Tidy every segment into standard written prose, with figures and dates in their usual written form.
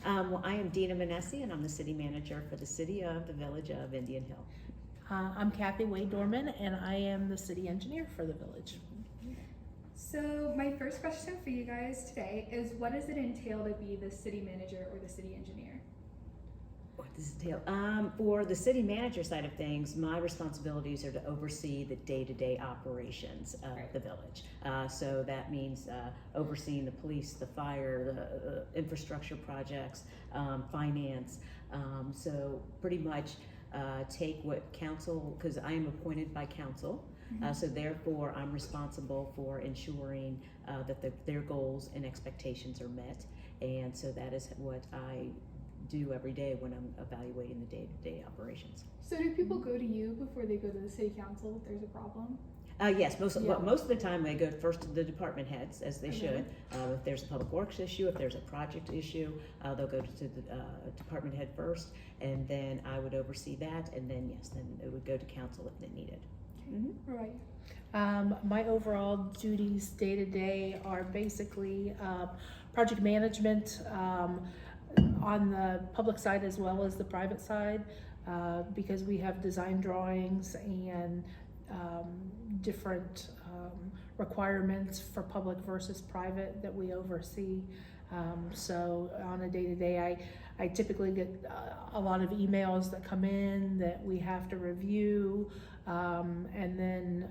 Well, I am Dina Minneci, and I'm the city manager for the city of the village of Indian Hill. I'm Kathy Wade-Dorman, and I am the city engineer for the village. So my first question for you guys today is, what does it entail to be the city manager or the city engineer? What does it entail? For the city manager side of things, my responsibilities are to oversee the day-to-day operations of the village. So that means overseeing the police, the fire, the infrastructure projects, finance. So pretty much take what council, because I am appointed by council, so therefore I'm responsible for ensuring that their goals and expectations are met. And so that is what I do every day when I'm evaluating the day-to-day operations. So do people go to you before they go to the city council if there's a problem? Yes, most of the time they go first to the department heads, as they should. If there's a public works issue, if there's a project issue, they'll go to the department head first, and then I would oversee that, and then then it would go to council if they needed. Okay. Right. My overall duties day to day are basically project management on the public side as well as the private side, because we have design drawings and different requirements for public versus private that we oversee. So on a day-to-day, I typically get a lot of emails that come in that we have to review, and then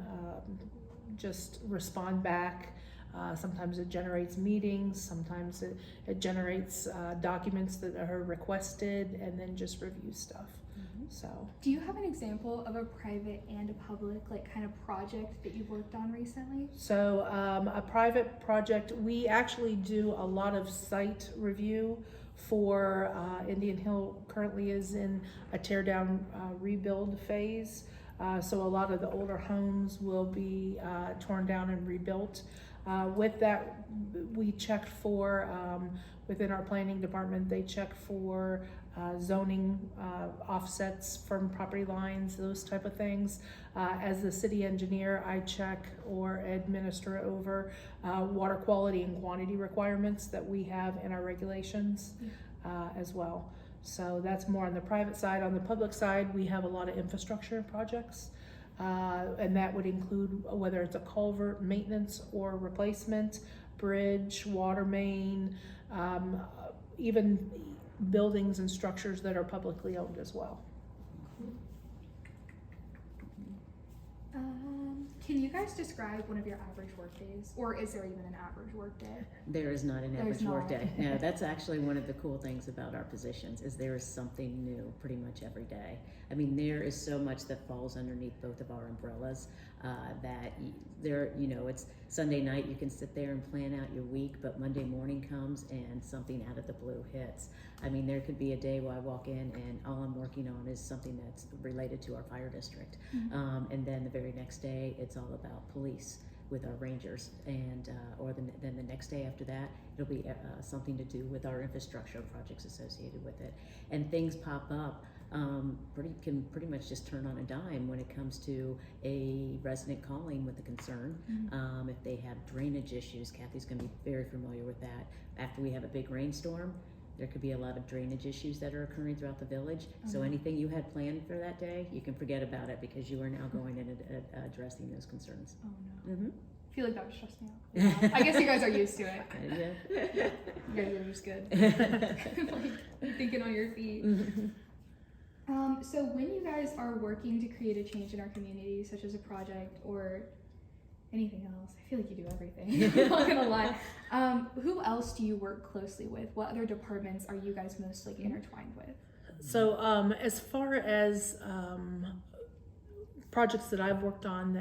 just respond back. Sometimes it generates meetings, sometimes it generates documents that are requested, and then just review stuff. So, do you have an example of a private and a public kind of project that you've worked on recently? So a private project, we actually do a lot of site review for Indian Hill. Currently is in a tear down rebuild phase. So a lot of the older homes will be torn down and rebuilt. With that, we check for, within our planning department, they check for zoning offsets from property lines, those type of things. As the city engineer, I check or administer over water quality and quantity requirements that we have in our regulations as well. So that's more on the private side. On the public side, we have a lot of infrastructure projects. And that would include whether it's a culvert maintenance or replacement, bridge, water main, even buildings and structures that are publicly owned as well. Can you guys describe one of your average work days, or is there even an average work day? There is not an average work day. No, that's actually one of the cool things about our positions, is there is something new pretty much every day. I mean, there is so much that falls underneath both of our umbrellas that there, it's Sunday night, you can sit there and plan out your week, but Monday morning comes and something out of the blue hits. I mean, there could be a day where I walk in and all I'm working on is something that's related to our fire district. And then the very next day, it's all about police with our rangers, and then the next day after that, it'll be something to do with our infrastructure projects associated with it. And things pop up, can pretty much just turn on a dime when it comes to a resident calling with a concern. If they have drainage issues, Kathy's going to be very familiar with that. After we have a big rainstorm, there could be a lot of drainage issues that are occurring throughout the village. So anything you had planned for that day, you can forget about it, because you are now going in and addressing those concerns. Oh no. I feel like that would stress me out. Yeah. I guess you guys are used to it. You guys are just good. Thinking on your feet. So when you guys are working to create a change in our community, such as a project or anything else, I feel like you do everything. I'm not gonna lie. Who else do you work closely with? What other departments are you guys most intertwined with? So as far as projects that I've worked on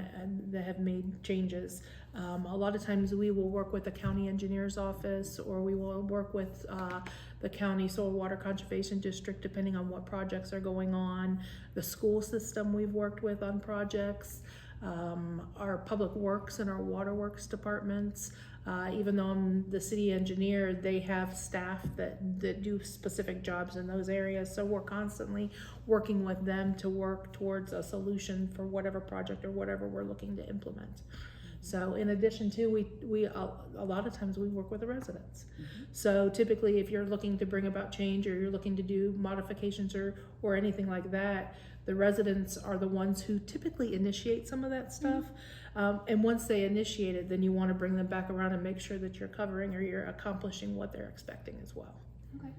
that have made changes, a lot of times we will work with the county engineer's office, or we will work with the county soil water conservation district, depending on what projects are going on. The school system we've worked with on projects, our public works and our waterworks departments. Even though I'm the city engineer, they have staff that do specific jobs in those areas. So we're constantly working with them to work towards a solution for whatever project or whatever we're looking to implement. So in addition to, we a lot of times we work with the residents. Mm-hmm. So typically if you're looking to bring about change or you're looking to do modifications or anything like that, the residents are the ones who typically initiate some of that stuff. And once they initiate it, then you want to bring them back around and make sure that you're covering or you're accomplishing what they're expecting as well. Okay.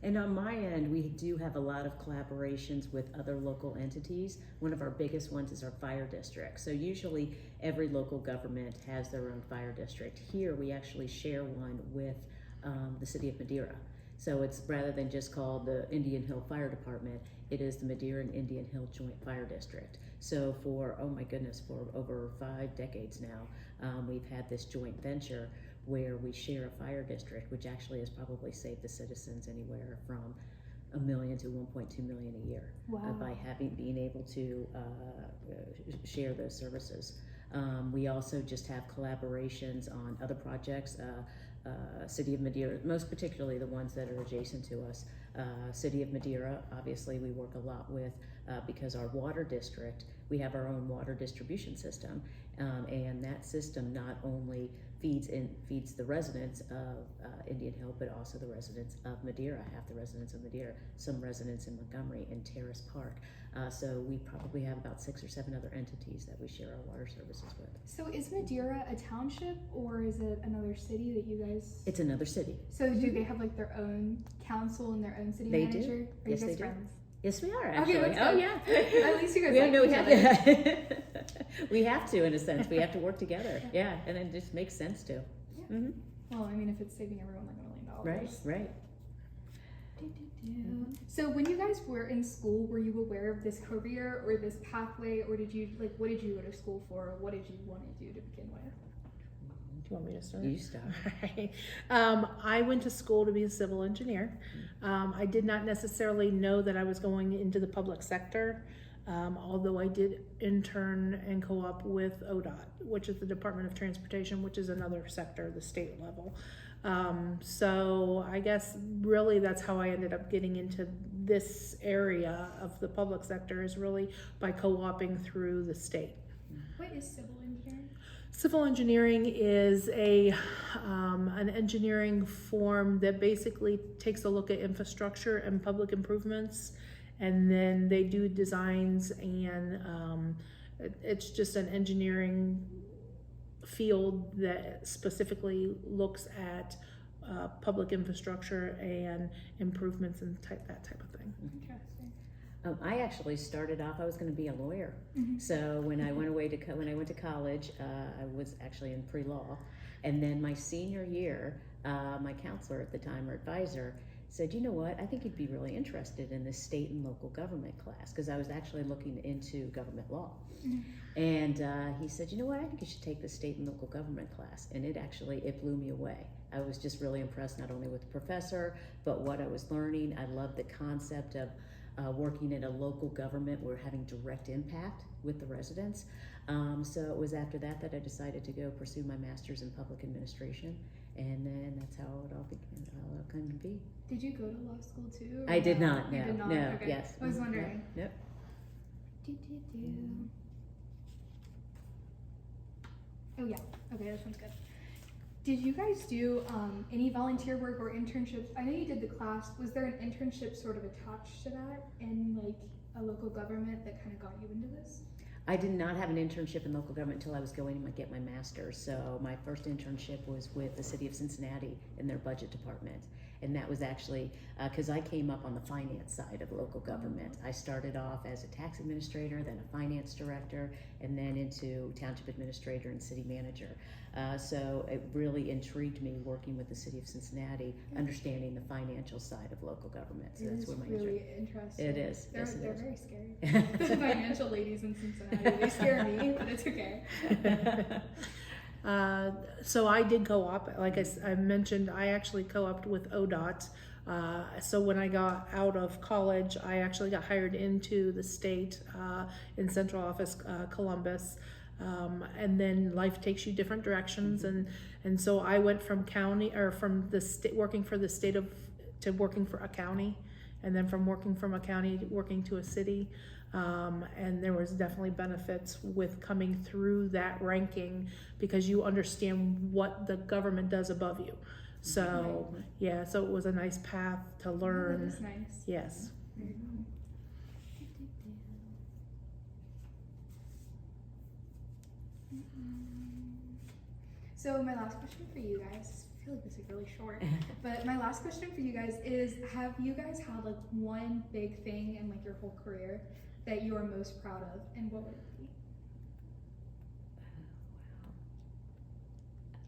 And on my end, we do have a lot of collaborations with other local entities. One of our biggest ones is our fire district. So usually every local government has their own fire district. Here we actually share one with the city of Madeira. So it's rather than just called the Indian Hill Fire Department, it is the Madeira and Indian Hill Joint Fire District. So for, oh my goodness, for over 5 decades now, we've had this joint venture where we share a fire district, which actually has probably saved the citizens anywhere from $1 million to $1.2 million a year. Wow. By being able to share those services. We also just have collaborations on other projects. City of Madeira, most particularly the ones that are adjacent to us. City of Madeira, obviously we work a lot with because our water district, we have our own water distribution system, and that system not only feeds the residents of Indian Hill, but also the residents of Madeira, half the residents of Madeira, some residents in Montgomery and Terrace Park. So we probably have about 6 or 7 other entities that we share our water services with. So is Madeira a township or is it another city that you guys? It's another city. So do they have like their own council and their own city They manager? do. Are Yes, you they guys do. friends? Yes, we are Okay, actually. that's Oh good. yeah. At least you guys We like know we each have other. to. We have to, in a sense. We have to work together. Yeah, and it just makes sense to. Yeah. Mm-hmm. Well, I mean, if it's saving everyone like $1 million. Right. So when you guys were in school, were you aware of this career or this pathway, or did you what did you go to school for, or what did you want to do to begin with? Do you want me to start? You start. Right. I went to school to be a civil engineer. I did not necessarily know that I was going into the public sector, although I did intern and co-op with ODOT, which is the Department of Transportation, which is another sector, the state level. So I guess really that's how I ended up getting into this area of the public sector, is really by co-oping through the state. What is civil engineering? Civil engineering is an engineering form that basically takes a look at infrastructure and public improvements, and then they do designs, and it's just an engineering field that specifically looks at public infrastructure and improvements and that type of thing. Interesting. I actually started off, I was going to be a lawyer. Mhm. So when I went to college, I was actually in pre-law. And then my senior year, my counselor at the time, or advisor, said, you know what, I think you'd be really interested in this state and local government class, because I was actually looking into government law. Mhm. And he said, you know what, I think you should take the state and local government class. And it blew me away. I was just really impressed, not only with the professor, but what I was learning. I loved the concept of working in a local government where we're having direct impact with the residents. So it was after that I decided to go pursue my master's in public administration. And then that's how it all came to be. Did you go to law school too? or I did no? not, You no, did not? no, Okay. yes. I was wondering. Yep. Oh yeah. Okay, that sounds good. Did you guys do any volunteer work or internships? I know you did the class. Was there an internship sort of attached to that in like a local government that kind of got you into this? I did not have an internship in local government until I was going to get my master's. So my first internship was with the city of Cincinnati in their budget department. And that was actually, because I came up on the finance side of local government. I started off as a tax administrator, then a finance director, and then into township administrator and city manager. So it really intrigued me working with the city of Cincinnati, understanding the financial side of local government. So that's where my really interest. interesting. It is. They're, Yes, it they're is. very scary. The financial ladies in Cincinnati, they scare me, but it's okay. So I did co-op, like I mentioned, I actually co-opted with ODOT. So when I got out of college, I actually got hired into the state in central office, Columbus. And then life takes you different directions, and so I went from county, or from the state, working for the state to working for a county, and then from working from a county, working to a city. And there was definitely benefits with coming through that ranking because you understand what the government does above you. So, yeah, so it was a nice path to learn. That is nice. Yes. Very cool. So my last question for you guys, I feel like this is really short, but my last question for you guys is, have you guys had like one big thing in like your whole career that you are most proud of, and what would it be?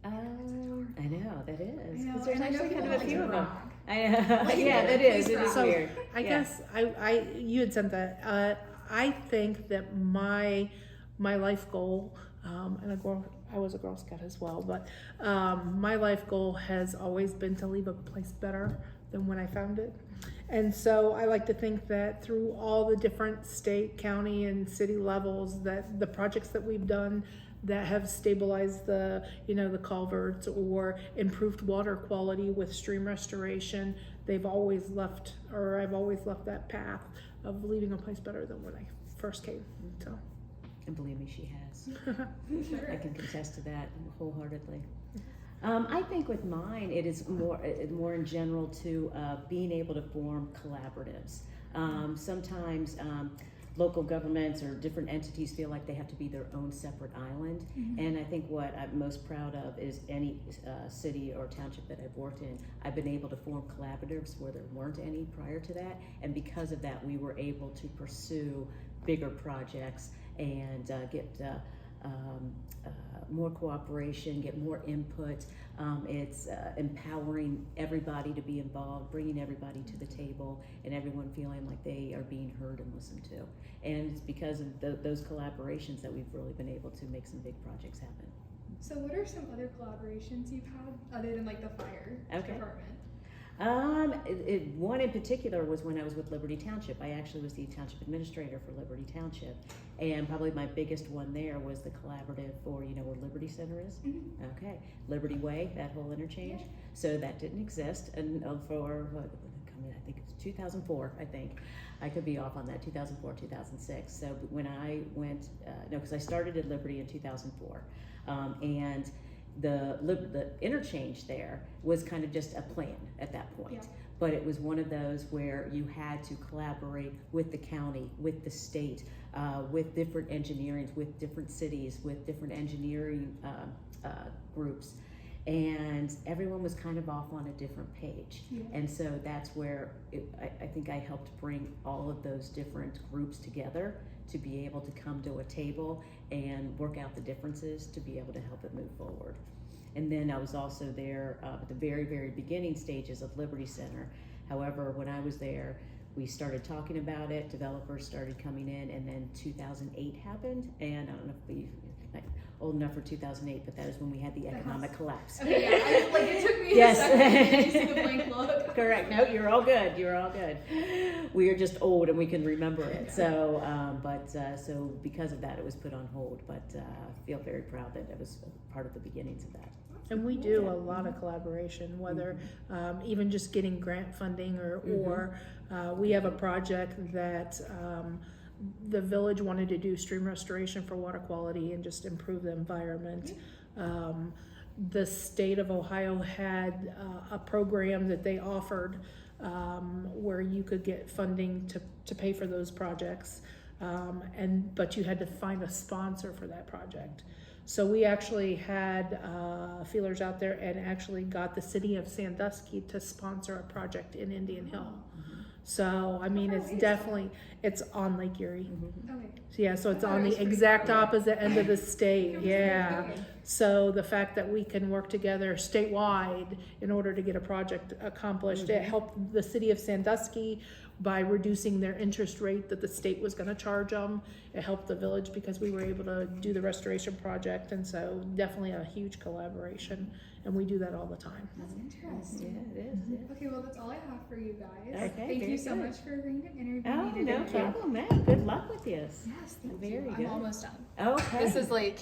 I know, that is. I know, 'Cause there's and I know actually people kind of a like few to of them. brag. I know. Like, Yeah, that is. please It is brag. weird. I Yeah. guess you had sent that. I think that my life goal, and I was a Girl Scout as well, but my life goal has always been to leave a place better than when I found it. And so I like to think that through all the different state, county, and city levels, that the projects that we've done that have stabilized the culverts or improved water quality with stream restoration, I've always left that path of leaving a place better than when I first came. So. And believe me, she has. Sure. I can contest to that wholeheartedly. I think with mine, it is more in general to being able to form collaboratives. Sometimes local governments or different entities feel like they have to be their own separate island. And I think what I'm most proud of is any city or township that I've worked in, I've been able to form collaboratives where there weren't any prior to that. And because of that, we were able to pursue bigger projects and get more cooperation, get more input. It's empowering everybody to be involved, bringing everybody to the table, and everyone feeling like they are being heard and listened to. And it's because of those collaborations that we've really been able to make some big projects happen. So what are some other collaborations you've had other than like the fire department? One in particular was when I was with Liberty Township. I actually was the township administrator for Liberty Township, and probably my biggest one there was the collaborative for, where Liberty Center is. Okay, Liberty Way, that whole interchange. Yeah. So that didn't exist, and I think it's 2004. I think I could be off on that. 2004, 2006. So when I went, because I started at Liberty in 2004, and the interchange there was kind of just a plan at that point. Yeah. But it was one of those where you had to collaborate with the county, with the state, with different engineering, with different cities, with different engineering groups. And everyone was kind of off on a different page. Yeah. And so that's where I think I helped bring all of those different groups together to be able to come to a table and work out the differences to be able to help it move forward. And then I was also there at the very, very beginning stages of Liberty Center. However, when I was there, we started talking about it, developers started coming in, and then 2008 happened, and I don't know if we old enough for 2008, but that is when we had the economic collapse. Okay, yeah, it took me Yes. a second to see the blank look. Correct. No, you're all good. You're all good. We are just old and we can remember it. So, so because of that, it was put on hold. But I feel very proud that it was part of the beginnings of that. And we do a lot of collaboration, whether even just getting grant funding or we have a project that the village wanted to do stream restoration for water quality and just improve the environment. The state of Ohio had a program that they offered where you could get funding to pay for those projects, but you had to find a sponsor for that project. So we actually had feelers out there and actually got the city of Sandusky to sponsor a project in Indian Hill. So, I mean, it's on Lake Erie. Okay. So, yeah, so it's on That was the pretty exact cool. opposite end of the state, yeah. Okay. So the fact that we can work together statewide in order to get a project accomplished, it helped the city of Sandusky by reducing their interest rate that the state was gonna charge them. It helped the village because we were able to do the restoration project, and so definitely a huge collaboration, and we do that all the time. That's interesting. Yeah, it is. Yeah. Okay, well, that's all I have for you guys. Okay, Thank very you so good. much for agreeing to interview Oh, me no today. problem, man. Good luck with this. Yes, thank Very you. good. I'm almost done. Okay. This is like